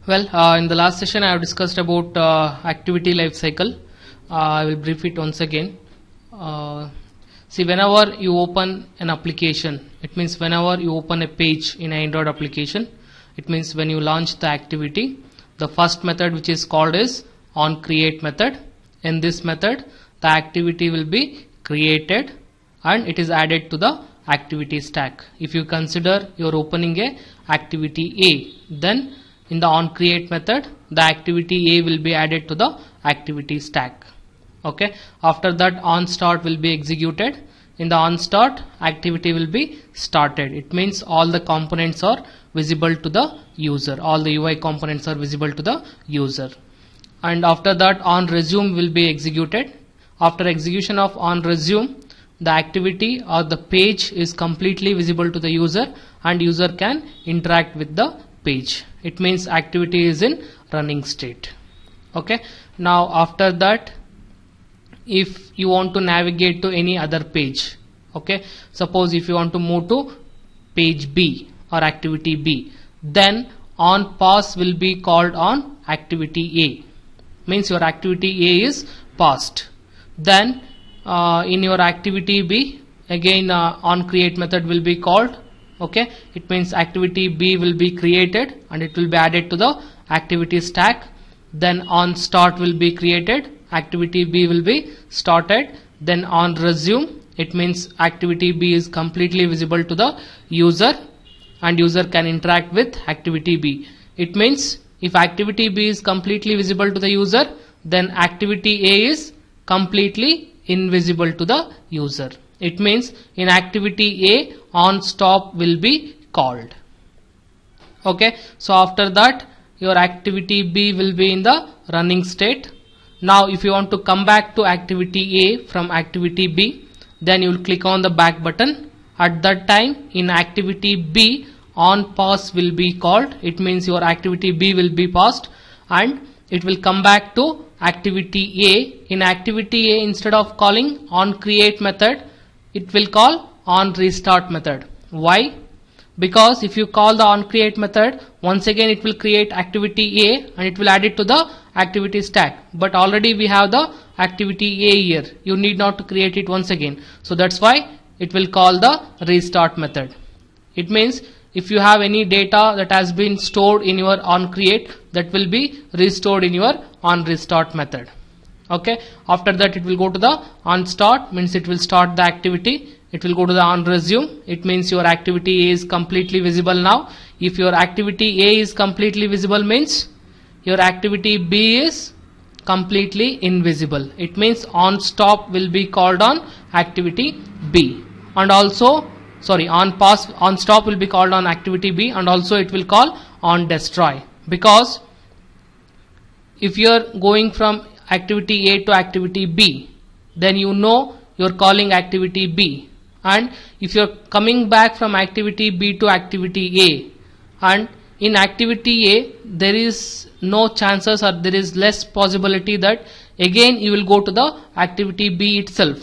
Well, in the last session I have discussed about activity lifecycle. I will brief it once again. See, whenever you open an application, it means whenever you open a page in an Android application, it means when you launch the activity, the first method which is called is onCreate method. In this method, the activity will be created and it is added to the activity stack. If you consider you are opening a activity A, then in the onCreate method, the activity A will be added to the activity stack. Okay. After that, onStart will be executed. In the onStart, activity will be started. It means all the components are visible to the user. All the UI components are visible to the user. And after that, onResume will be executed. After execution of onResume, the activity or the page is completely visible to the user and user can interact with the page. It means activity is in running state. Okay. Now after that, if you want to navigate to any other page, okay, suppose if you want to move to page B or activity B, then onPass will be called on activity A. Means your activity A is passed. Then in your activity B, again onCreate method will be called. Okay, it means activity B will be created and it will be added to the activity stack. Then onStart will be created, activity B will be started. Then onResume, it means activity B is completely visible to the user and user can interact with activity B. It means if activity B is completely visible to the user, then activity A is completely invisible to the user. It means in activity A, onStop will be called. Okay, so after that your activity B will be in the running state. Now if you want to come back to activity A from activity B, then you will click on the back button. At that time in activity B, onPass will be called. It means your activity B will be passed and it will come back to activity A. In activity A, instead of calling onCreate method, it will call onRestart method. Why? Because if you call the onCreate method, once again it will create activity A and it will add it to the activity stack. But already we have the activity A here. You need not to create it once again. So that's why it will call the restart method. It means if you have any data that has been stored in your onCreate, that will be restored in your onRestart method. Okay. After that it will go to the onStart, means it will start the activity. It will go to the onResume. It means your activity A is completely visible now. If your activity A is completely visible, means your activity B is completely invisible. It means onStop will be called on activity B, and also onStop will be called on activity B, and also it will call onDestroy, because if you are going from activity A to activity B, then you know you are calling activity B, and if you are coming back from activity B to activity A, and in activity A there is no chances or there is less possibility that again you will go to the activity B itself,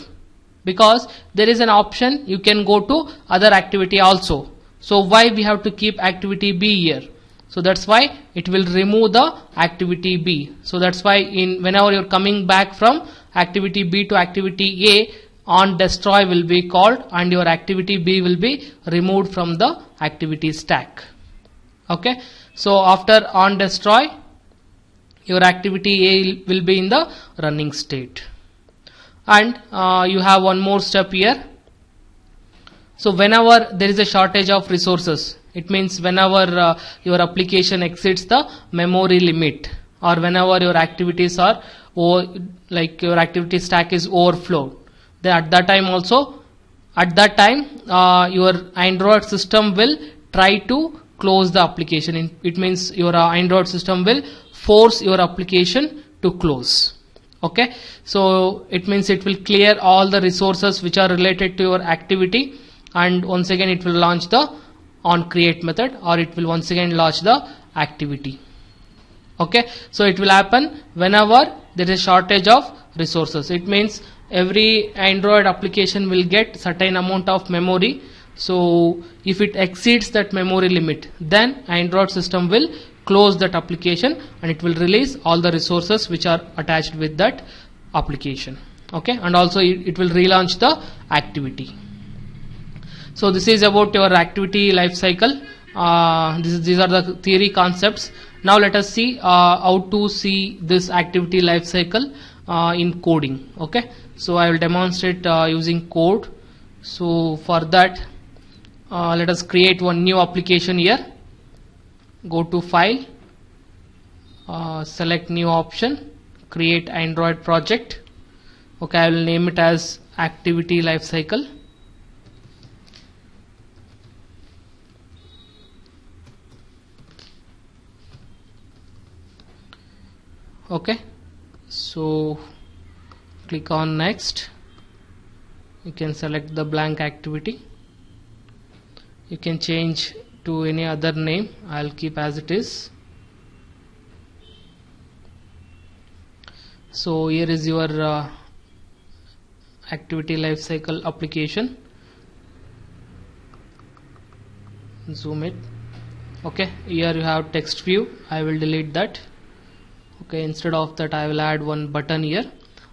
because there is an option you can go to other activity also. So why we have to keep activity B here? So that's why it will remove the activity B. So that's why whenever you're coming back from activity B to activity A, onDestroy will be called and your activity B will be removed from the activity stack. Okay. So after onDestroy, your activity A will be in the running state. And you have one more step here. So whenever there is a shortage of resources, it means whenever your application exceeds the memory limit, or whenever your activities are like your activity stack is overflowed, then at that time your Android system will try to close the application. It means your Android system will force your application to close. Okay, so it means it will clear all the resources which are related to your activity, and once again it will launch the onCreate method, or it will once again launch the activity. Okay, so it will happen whenever there is a shortage of resources. It means every Android application will get certain amount of memory. So if it exceeds that memory limit, then Android system will close that application, and it will release all the resources which are attached with that application. Okay, and also it will relaunch the activity. So this is about your activity life cycle. These are the theory concepts. Now let us see how to see this activity life cycle in coding. Okay, so I will demonstrate using code. So for that, let us create one new application here. Go to file, select new option, create Android project. Okay, I will name it as activity lifecycle. Okay, so click on next. You can select the blank activity. You can change to any other name. I'll keep as it is. So here is your activity lifecycle application. Zoom it. Okay, here you have text view. I will delete that. Okay, instead of that I will add one button here,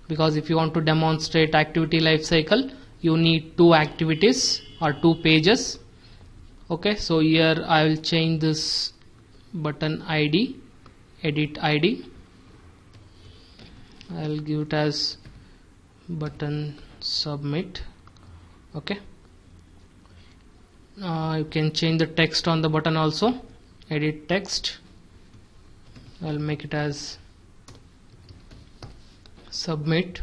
because if you want to demonstrate activity lifecycle, you need two activities or two pages. Okay, so here I will change this button ID, edit ID. I will give it as button submit. Okay, you can change the text on the button also. Edit text. I'll make it as submit.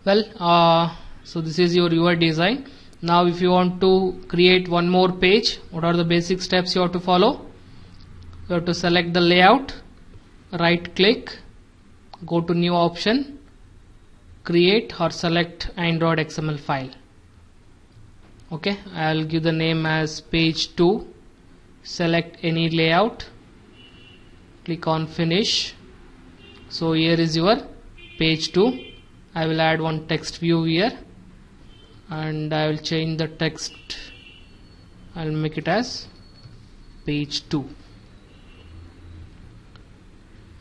Well, so this is your UI design. Now if you want to create one more page, what are the basic steps you have to follow? You have to select the layout, right click, go to new option, create or select Android XML file. Okay, I'll give the name as page 2. Select any layout, click on finish. So here is your page 2. I will add one text view here, and I will change the text. I'll make it as page 2.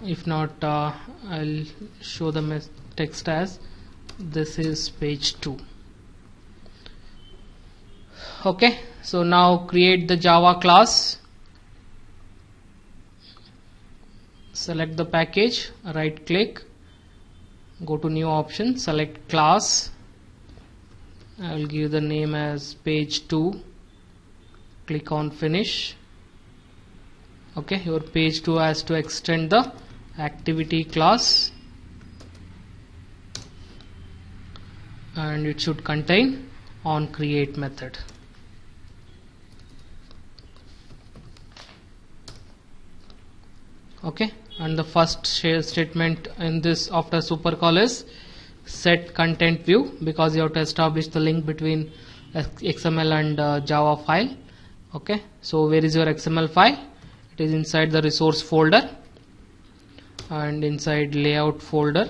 If not, I'll show the text as this is page 2. Okay, so now create the Java class. Select the package, right click, go to new option, select class. I will give the name as page 2. Click on finish. Okay, your page 2 has to extend the activity class, and it should contain on create method. Okay, and the first statement in this after supercall is set content view, because you have to establish the link between XML and Java file. Okay, so where is your XML file? It is inside the resource folder and inside layout folder.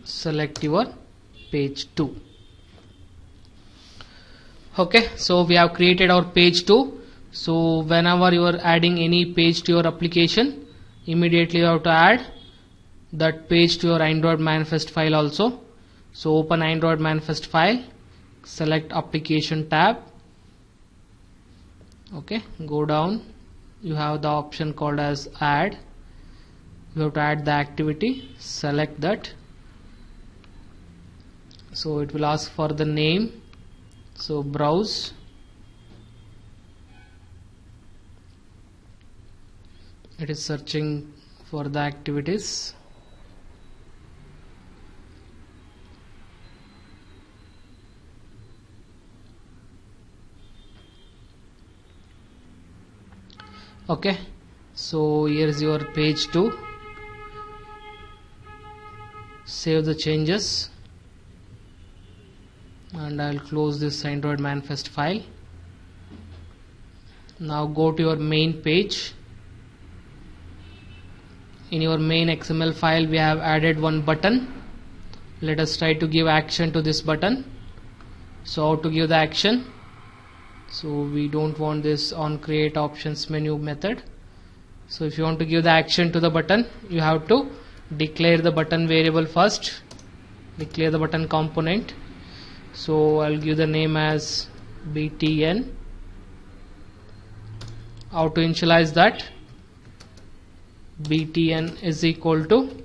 Select your page 2. Okay, so we have created our page 2. So whenever you are adding any page to your application, immediately you have to add that page to your Android manifest file also. So open Android manifest file, select application tab. Okay, go down, you have the option called as add. You have to add the activity, select that. So it will ask for the name, so browse. It is searching for the activities. Okay, so here is your page 2. Save the changes, and I'll close this Android manifest file. Now go to your main page. In your main XML file we have added one button. Let us try to give action to this button. So how to give the action? so we don't want this on create options menu method. So if you want to give the action to the button, you have to declare the button variable first, declare the button component. So I'll give the name as btn. How to initialize that? btn is equal to,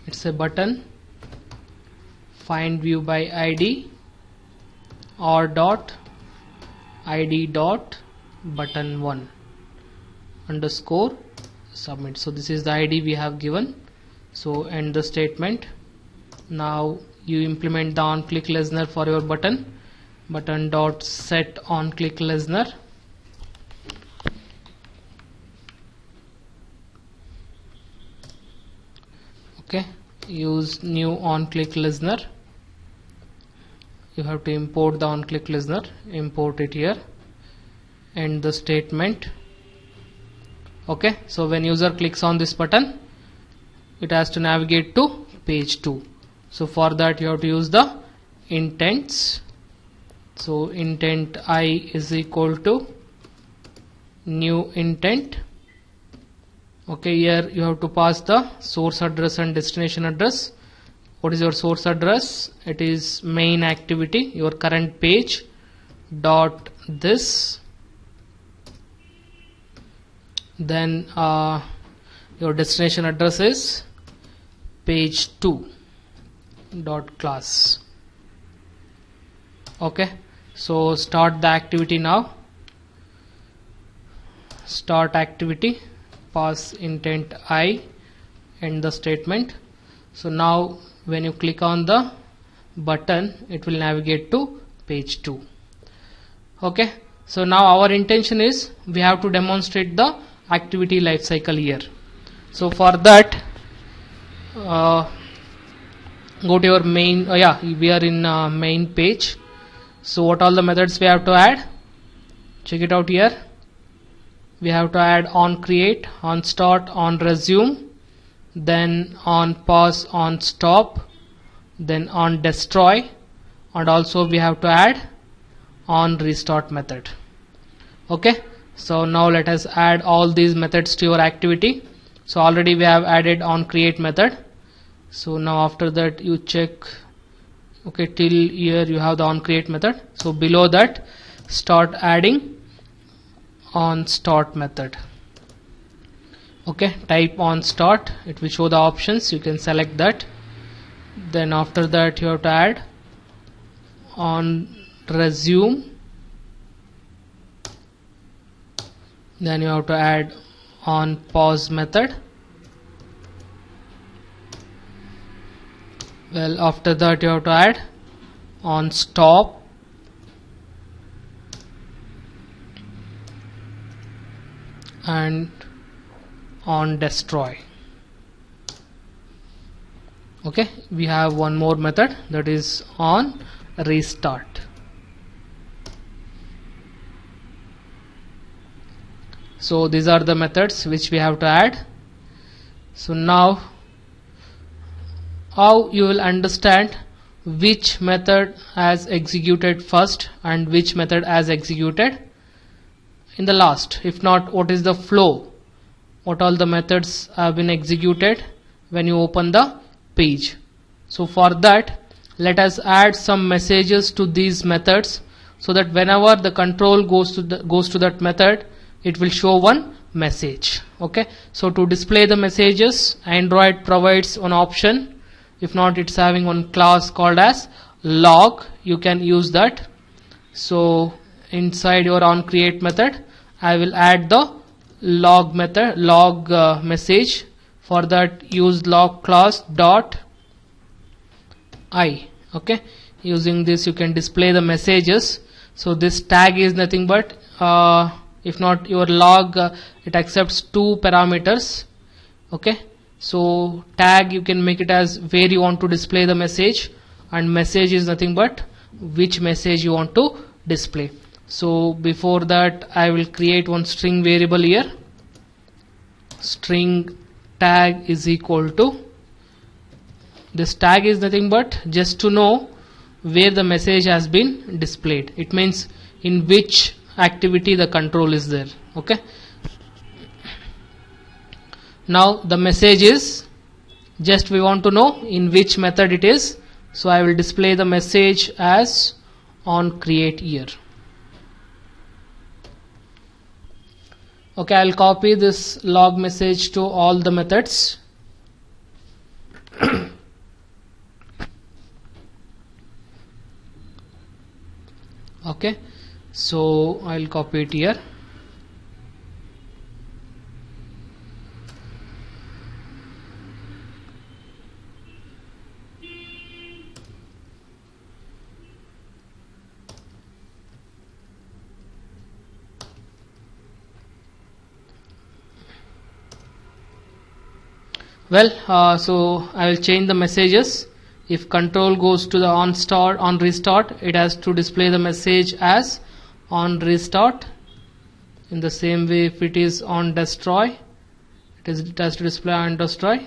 it's a button, find view by id or dot id dot button 1 underscore submit. So this is the id we have given. So end the statement. Now you implement the on click listener for your button, button dot set on click listener. Okay, use new on click listener. You have to import the on click listener, import it here, end the statement. Okay, so when user clicks on this button, it has to navigate to page 2. So for that you have to use the intents. So intent I is equal to new intent. Okay, here you have to pass the source address and destination address. What is your source address? It is main activity, your current page dot this. Then your destination address is page 2 dot class. Okay, so start the activity now. Start activity, pass intent I, end the statement. So now when you click on the button, it will navigate to page 2. Okay, so now our intention is we have to demonstrate the activity lifecycle here. So for that, go to your main, we are in main page. So what all the methods we have to add? Check it out here. We have to add on create, on start, on resume, then on pause, on stop, then on destroy, and also we have to add on restart method. Okay, so now let us add all these methods to your activity. So already we have added on create method. So now after that you check, okay, till here you have the on create method. So below that start adding on start method. Okay, type on start, it will show the options, you can select that. Then after that you have to add on resume, then you have to add on pause method. Well, after that you have to add on stop, and on destroy. Okay, we have one more method, that is on restart. So these are the methods which we have to add. So now how you will understand which method has executed first and which method has executed in the last. If not, what is the flow, what all the methods have been executed when you open the page. So for that, let us add some messages to these methods, so that whenever the control goes to that method, it will show one message. Okay, so to display the messages, Android provides one option. If not, it's having one class called as log. You can use that. So inside your on create method, I will add the log method, log message. For that, use log class dot I. Okay, using this you can display the messages. So this tag is nothing but if not your log, it accepts 2 parameters. Okay, so tag you can make it as where you want to display the message, and message is nothing but which message you want to display. So before that, I will create one string variable here. String tag is equal to, this tag is nothing but just to know where the message has been displayed. It means in which activity the control is there. Okay. Now the message is, just we want to know in which method it is. So I will display the message as on create year. Okay, I'll copy this log message to all the methods. Okay, so I'll copy it here. Well, so I will change the messages. If control goes to the on restart, it has to display the message as on restart. In the same way, if it is on destroy, it has to display on destroy.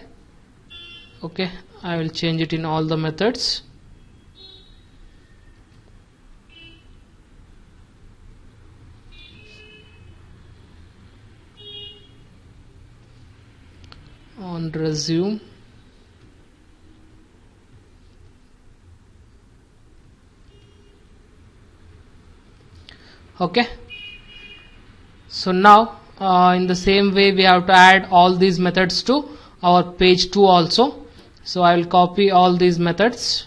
Okay, I will change it in all the methods. On resume, okay. So now in the same way we have to add all these methods to our page 2 also. So I will copy all these methods,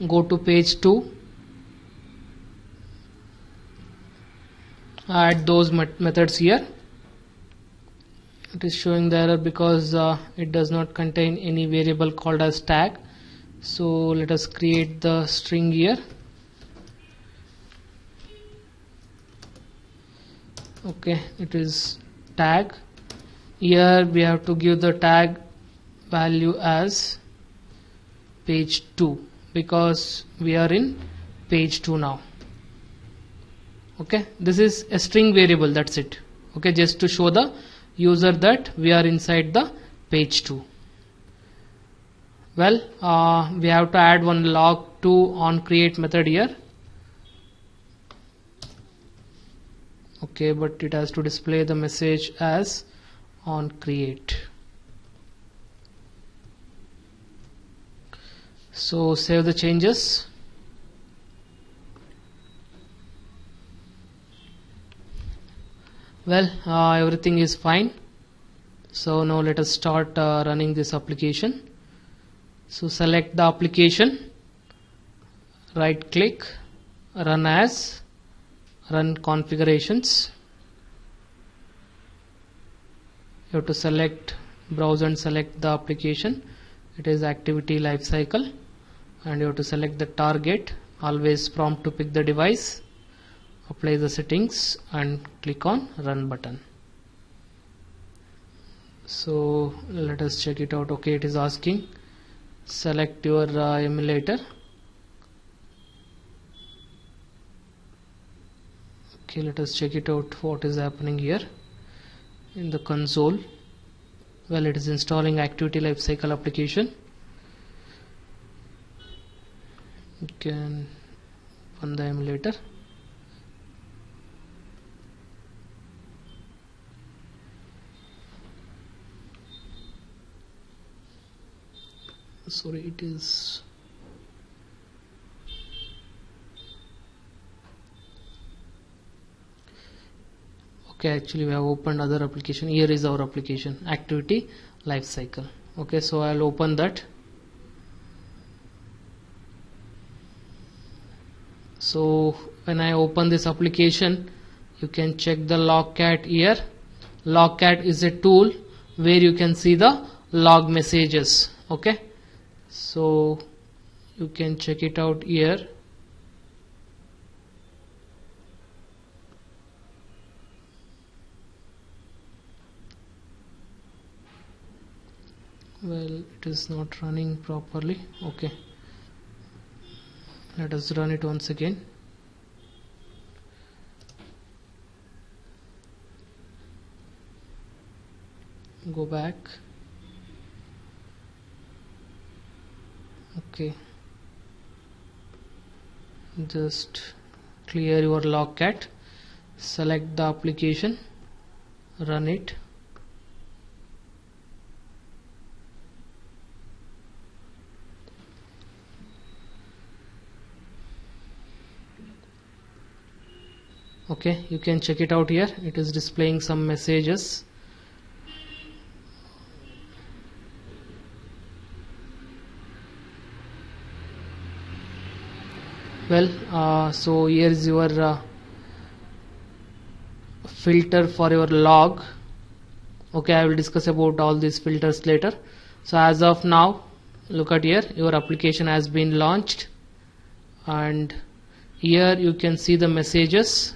go to page 2, add those methods here. It is showing the error because it does not contain any variable called as tag. So let us create the string here. Okay, it is tag. Here we have to give the tag value as page 2 because we are in page 2 now. Okay, this is a string variable, that's it. Okay, just to show the user that we are inside the page 2. Well, we have to add one log2 on create method here. Okay, but it has to display the message as on create. So save the changes. Well, everything is fine. So now let us start running this application. So select the application, right click, run as, run configurations. You have to select, browse and select the application. It is Activity Lifecycle, and you have to select the target. Always prompt to pick the device, apply the settings and click on run button. So let us check it out. Okay, it is asking select your emulator. Okay, let us check it out what is happening here in the console. Well, it is installing Activity Lifecycle application. You can run the emulator. Sorry, it is okay. Actually, we have opened other application. Here is our application, Activity Lifecycle. Okay, so I'll open that. So when I open this application, you can check the logcat here. Logcat is a tool where you can see the log messages. Okay, so you can check it out here. Well, it is not running properly. Okay, let us run it once again. Go back. Okay, just clear your logcat, select the application, run it. Okay, you can check it out here. It is displaying some messages. Well, so here is your filter for your log. Okay, I will discuss about all these filters later. So as of now, look at here, your application has been launched, and here you can see the messages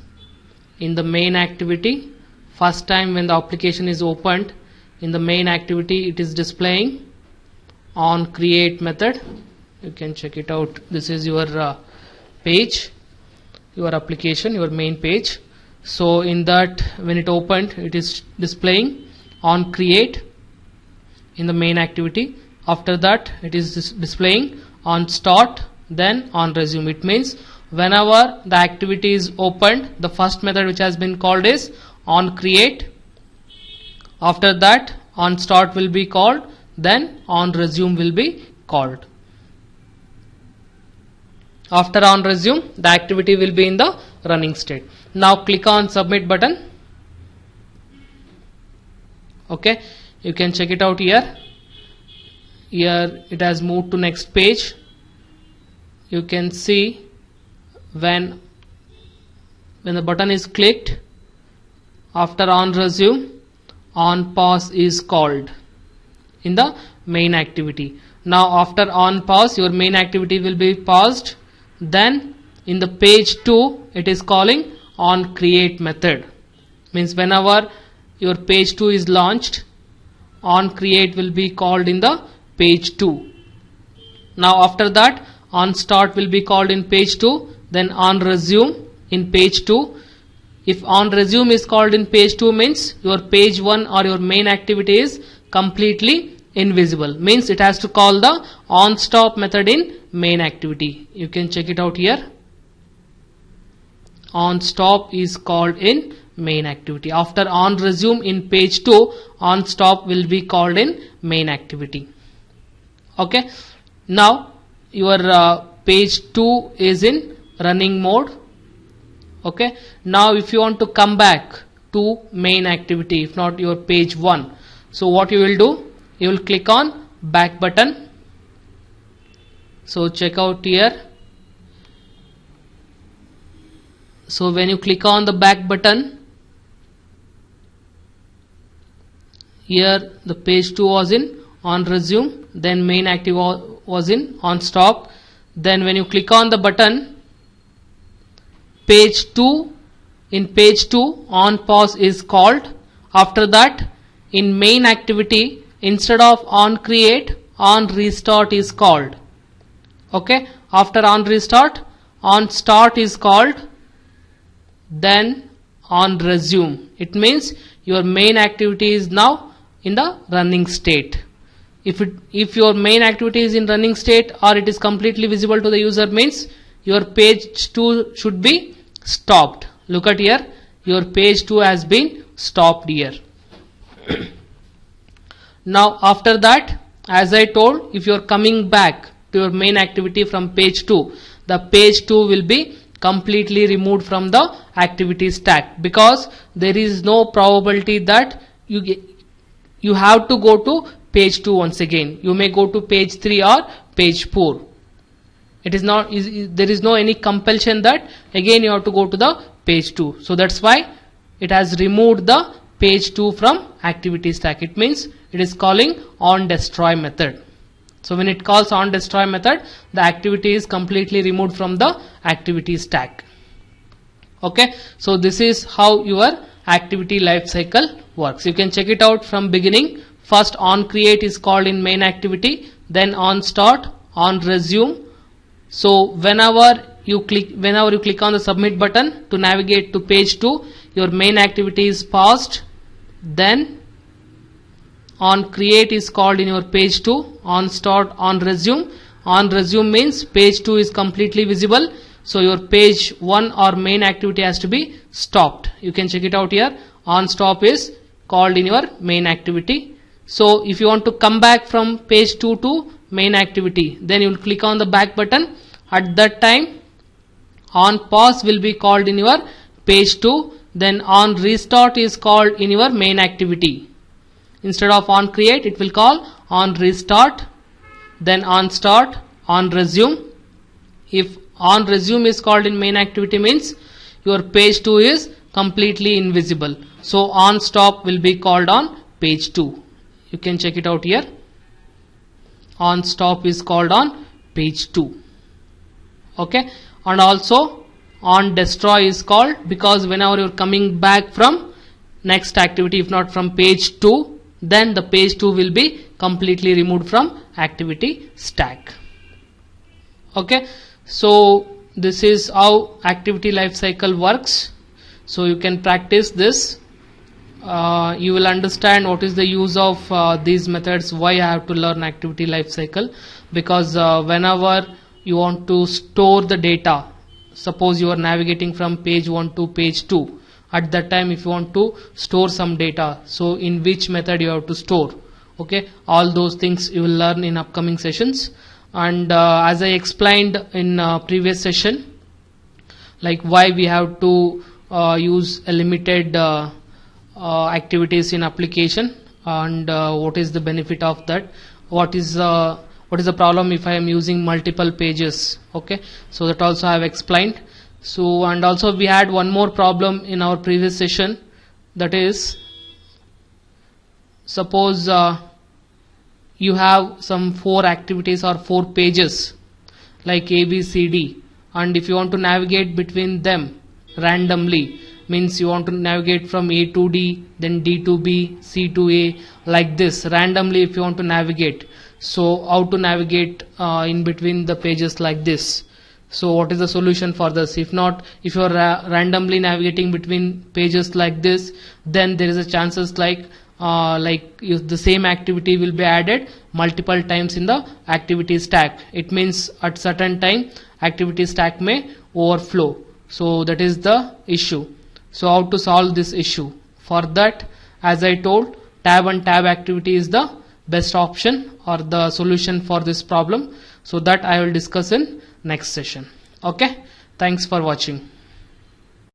in the main activity. First time when the application is opened, in the main activity it is displaying on create method. You can check it out. This is your page, your application, your main page. So in that, when it opened, it is displaying on create in the main activity. After that, it is displaying on start, then on resume. It means whenever the activity is opened, the first method which has been called is on create. After that, on start will be called, then on resume will be called. After on resume, the activity will be in the running state. Now click on submit button. Okay, you can check it out here. Here it has moved to next page. You can see when the button is clicked, after on resume, on pause is called in the main activity. Now after on pause, your main activity will be paused. Then in the page 2, it is calling on create method. Means whenever your page 2 is launched, on create will be called in the page 2. Now after that, on start will be called in page 2, then on resume in page 2. If on resume is called in page 2, means your page 1 or your main activity is completely invisible, means it has to call the on stop method in main activity. You can check it out here. On stop is called in main activity. After on resume in page 2, on stop will be called in main activity. Okay, now your page 2 is in running mode. Okay, now if you want to come back to main activity, if not your page 1, so what you will do, you will click on back button. So check out here. So when you click on the back button, here the page 2 was in on resume, then main active was in on stop. Then when you click on the button, page 2, in page 2 on pause is called. After that, in main activity, instead of on create, on restart is called. Okay, after on restart, on start is called, then on resume. It means your main activity is now in the running state. If your main activity is in running state or it is completely visible to the user, means your page 2 should be stopped. Look at here, your page 2 has been stopped here. Now after that, as I told, if you are coming back to your main activity from page 2, the page 2 will be completely removed from the activity stack, because there is no probability that you have to go to page 2 once again. You may go to page 3 or page 4. It is not, there is no any compulsion that again you have to go to the page 2. So that's why it has removed the page 2 from activity stack. It means it is calling on destroy method. So when it calls on destroy method, the activity is completely removed from the activity stack. Okay, so this is how your activity lifecycle works. You can check it out from beginning. First on create is called in main activity, then on start, on resume. So whenever you click on the submit button to navigate to page 2, your main activity is paused, then on create is called in your page 2, on start, on resume, On resume means page 2 is completely visible, so your page 1 or main activity has to be stopped. You can check it out here. On stop is called in your main activity. So if you want to come back from page 2 to main activity, then you will click on the back button. At that time, on pause will be called in your page 2, then on restart is called in your main activity. Instead of on create, it will call on restart, then on start, on resume. If on resume is called in main activity means your page 2 is completely invisible. So on stop will be called on page 2. You can check it out here. On stop is called on page 2. Okay, and also on destroy is called because whenever you're coming back from next activity, if not from page 2, then the page 2 will be completely removed from activity stack. Okay, so this is how activity lifecycle works. So you can practice this. You will understand what is the use of these methods, why I have to learn activity lifecycle, because whenever you want to store the data, suppose you are navigating from page 1 to page 2, at that time if you want to store some data, so in which method you have to store. Okay, all those things you will learn in upcoming sessions. And as I explained in previous session, like why we have to use a limited activities in application, and what is the benefit of that, what is the problem if I am using multiple pages. Okay, so that also I have explained. So, and also we had one more problem in our previous session, that is, suppose you have some 4 activities or 4 pages like A, B, C, D, and if you want to navigate between them randomly, means you want to navigate from A to D, then D to B, C to A, like this randomly if you want to navigate. So how to navigate in between the pages like this? So what is the solution for this? If not, if you are randomly navigating between pages like this, then there is a chances like the same activity will be added multiple times in the activity stack. It means at certain time activity stack may overflow. So that is the issue. So how to solve this issue? For that, as I told, tab and tab activity is the best option or the solution for this problem. So that I will discuss in next session. Okay, thanks for watching.